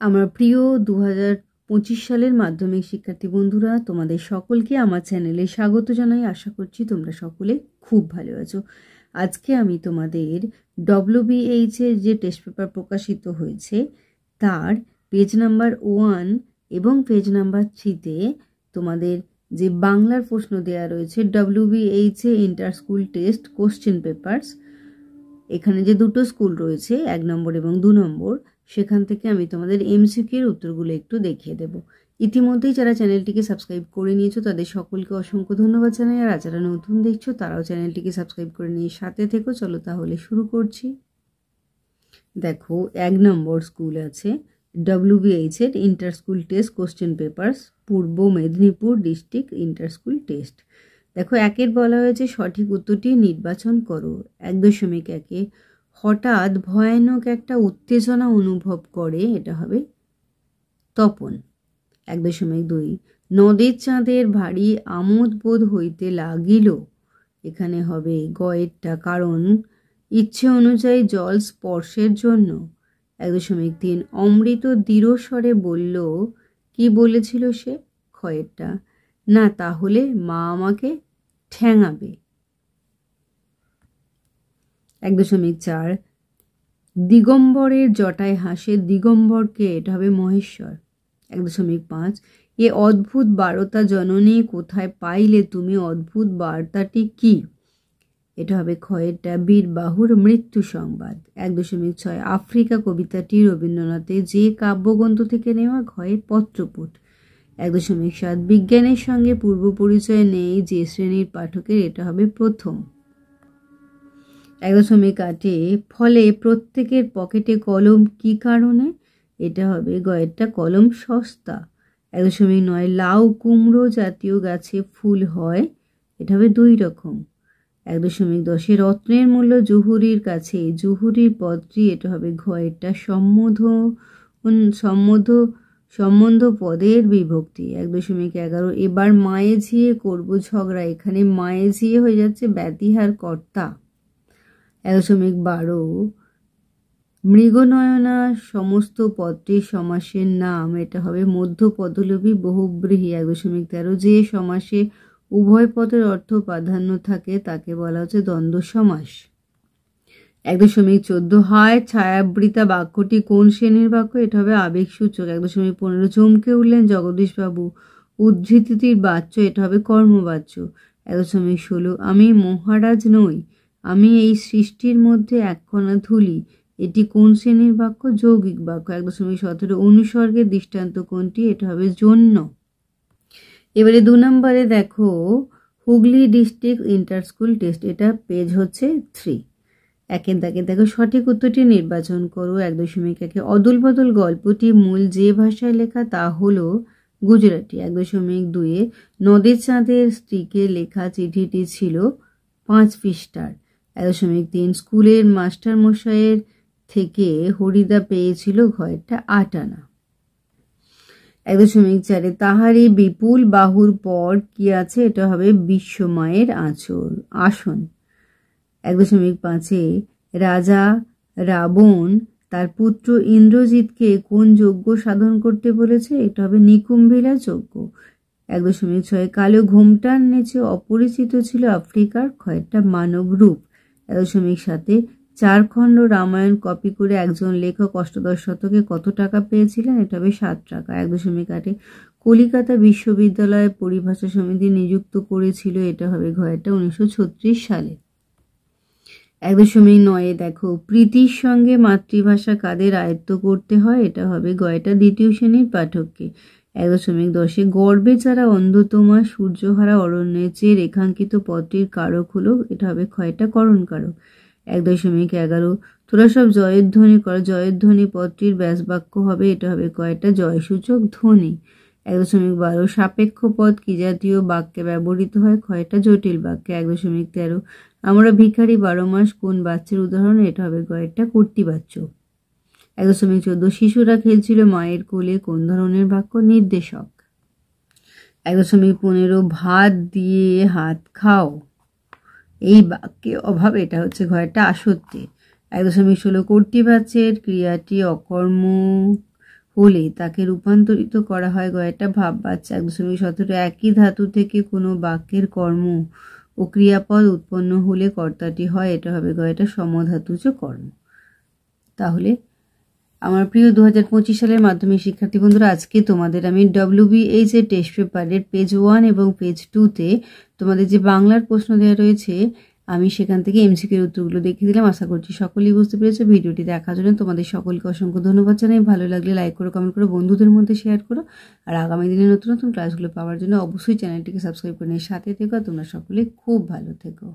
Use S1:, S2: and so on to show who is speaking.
S1: আমার প্রিয় 2025 সালের মাধ্যমিক শিক্ষার্থী বন্ধুরা, তোমাদের সকলকে আমার চ্যানেলে স্বাগত জানাই। আশা করছি তোমরা সকলে খুব ভালো আছো। আজকে আমি তোমাদের WBH এর যে টেস্ট পেপার প্রকাশিত হয়েছে তার পেজ নাম্বার 1 এবং পেজ নাম্বার 3তে তোমাদের যে বাংলার প্রশ্ন দেওয়া রয়েছে WBH inter school test question papers, এখানে যে দুটো স্কুল রয়েছে 1 নম্বর এবং 2 নম্বর, সেখান থেকে আমি তোমাদের MCQ এর উত্তরগুলো একটু দেখিয়ে দেব। ইতিমধ্যেই যারা চ্যানেলটিকে সাবস্ক্রাইব করে নিয়েছো তাদের সকলকে অসংখ্য ধন্যবাদ জানাই। আর যারা নতুন দেখছো তারাও চ্যানেলটিকে সাবস্ক্রাইব করে নিয়ে সাথে থেকো। চলো তাহলে শুরু করছি। দেখো, 1 নম্বর স্কুল আছে WBH এর inter school test question papers, Purba Medinipur district inter school test. দেখো, 1-এর বলা হয়েছে সঠিক উত্তরটি নির্বাচন করো। 1.1-এ হঠাৎ ভয়ানক একটা উত্তেজনা অনুভব করে, এটা হবে তপন। 1.2 নদের চাঁদের ভারী আমোদ বোধ হইতে লাগিল, এখানে হবে গয়েরটা, কারণ ইচ্ছে অনুযায়ী জল স্পর্শের জন্য। 1.3 অমৃত দৃঢ় স্বরে বলল, কি বলেছিল সে? ক্ষয়েরটা, না তাহলে মা আমাকে ঠ্যাঙাবে। 1.4 দিগম্বরের জটায় হাসে দিগম্বরকে, এটা হবে মহেশ্বর। 1.5 এ অদ্ভুত বার্তা জননী কোথায় পাইলে তুমি, অদ্ভুত বার্তাটি কি? এটা হবে ক্ষয়েরটা, বীরবাহুর মৃত্যু সংবাদ। 1.6 আফ্রিকা কবিতাটি রবীন্দ্রনাথের যে কাব্যগ্রন্থ থেকে নেওয়া, ঘয়ের পত্রপুট। 1.7 বিজ্ঞানের সঙ্গে পূর্ব পরিচয় নেই যে শ্রেণীর পাঠকের, এটা হবে প্রথম। 1.8 ফলে প্রত্যেকের পকেটে কলম, কি কারণে? এটা হবে গয়েরটা, কলম সস্তা। 1.9 লাউ কুমড়ো জাতীয় গাছে ফুল হয়, এটা হবে 2 রকম। 1.10 রত্নের মূল্য জুহুরির কাছে, জুহুরির পদটি, এটা হবে ঘয়েরটা, সম্বন্ধ পদের বিভক্তি। 1.11 এবার মায়ে ঝিয়ে করবো ঝগড়া, এখানে মায়ে ঝিয়ে হয়ে যাচ্ছে ব্যতিহার কর্তা। 1.12 মৃগনয়না সমস্ত পদটির সমাসের নাম, এটা হবে মধ্য পদলোপী বহুব্রীহি। 1.13 যে সমাসে উভয় পদের অর্থ প্রাধান্য থাকে তাকে বলা হচ্ছে দ্বন্দ্ব সমাস। 1.14 হায় ছায়াবৃতা বাক্যটি কোন শ্রেণীর বাক্য? এটা হবে আবেগসূচক। 1.15 চমকে উঠলেন জগদীশবাবু, উদ্ধৃতির বাচ্য, এটা হবে কর্মবাচ্য। 1.16 আমি মহারাজ নই, আমি এই সৃষ্টির মধ্যে এককণা ধুলি, এটি কোন শ্রেণীর বাক্য? যৌগিক বাক্য। 1.17 অনুসর্গের দৃষ্টান্ত কোনটি? এটা হবে জন্য। এবারে 2 নম্বরে দেখো Hooghly district inter school test, এটা পেজ হচ্ছে 3। 1-এর দাগে দেখো সঠিক উত্তরটি নির্বাচন করো। 1.1 অদল বদল গল্পটি মূল যে ভাষায় লেখা তা হলো গুজরাটি। 1.2 নদের চাঁদের স্ত্রীকে লেখা চিঠিটি ছিল 5 পৃষ্ঠার। 1.3 স্কুলের মাস্টার মশাইয়ের থেকে হরিদা পেয়েছিল ঘয়েরটা 8 আনা। 1.4 তাহারই বিপুল বাহুর পর কি আছে? এটা হবে বিশ্বমায়ের আসন। 1.5 রাজা রাবণ তার পুত্র ইন্দ্রজিৎকে কোন যজ্ঞ সাধন করতে বলেছে? এটা হবে নিকুম্ভিলা যজ্ঞ। 1.6 কালো ঘোমটার নিচে অপরিচিত ছিল আফ্রিকার ক্ষয়েরটা মানব রূপ। 1.7 4 খণ্ড রামায়ণ কপি করে একজন লেখক অষ্টাদশ শতকে কত টাকা পেয়েছিলেন? এটা হবে 7 টাকা। 1.8 কলিকাতা বিশ্ববিদ্যালয় পরিভাষা সমিতি নিযুক্ত করেছিল, এটা হবে ঘয়েরটা 1936 সালে। 1.9 দেখো প্রীতির সঙ্গে মাতৃভাষা কাদের আয়ত্ত করতে হয়? এটা হবে গয়েরটা দ্বিতীয় শ্রেণীর পাঠককে। 1.10 গর্বে যারা অন্ধতমা সূর্যহারা অরণ্যের চেয়ে রেখাঙ্কিত পদটির কারক হলো, এটা হবে ক্ষয়টা করণ কারক। 1.11 তোরা সব জয়ধ্বনি কর, জয়ধ্বনি পদটির ব্যাসবাক্য হবে, এটা হবে কয়টা জয়সূচক ধ্বনি। 1.12 সাপেক্ষ পদ কি জাতীয় বাক্যে ব্যবহৃত হয়? ক্ষয়টা জটিল বাক্যে। 1.13 আমরা ভিখারি 12 মাস কোন বাচ্চার উদাহরণ? এটা হবে গয়েরটা কর্তৃবাচ্য। 1.14 শিশুরা খেলছিল মায়ের কোলে কোন ধরনের বাক্য? নির্দেশক। 1.15 ভাত দিয়ে হাত খাও, এই বাক্যে অভাব, এটা হচ্ছে ঘয়েরটা আসত্যে। 1.16 কর্তৃবাচ্যের ক্রিয়াটি অকর্ম হলে তাকে রূপান্তরিত করা হয় গয়েটা ভাববাচ্চা 1.17 একই ধাতু থেকে কোনো বাক্যের কর্ম ও ক্রিয়াপদ উৎপন্ন হলে কর্তাটি হয়, এটা হবে গয়েটা সমধাতুজ কর্ম। তাহলে আমার প্রিয় 2025 সালের মাধ্যমিক শিক্ষার্থী বন্ধুরা, আজকে তোমাদের আমি WBH এর টেস্ট পেপারের পেজ 1 এবং পেজ 2তে তোমাদের যে বাংলার প্রশ্ন দেওয়া রয়েছে আমি সেখান থেকে এমসিকিউর উত্তরগুলো দেখিয়ে দিলাম। আশা করছি সকলেই বুঝতে পেরেছো। ভিডিওটি দেখার জন্য তোমাদের সকলকে অসংখ্য ধন্যবাদ জানাই। ভালো লাগলে লাইক করো, কমেন্ট করো, বন্ধুদের মধ্যে শেয়ার করো। আর আগামী দিনে নতুন নতুন ক্লাসগুলো পাওয়ার জন্য অবশ্যই চ্যানেলটিকে সাবস্ক্রাইব করে নিয়ে সাথে থেকো। তোমরা সকলে খুব ভালো থেকো।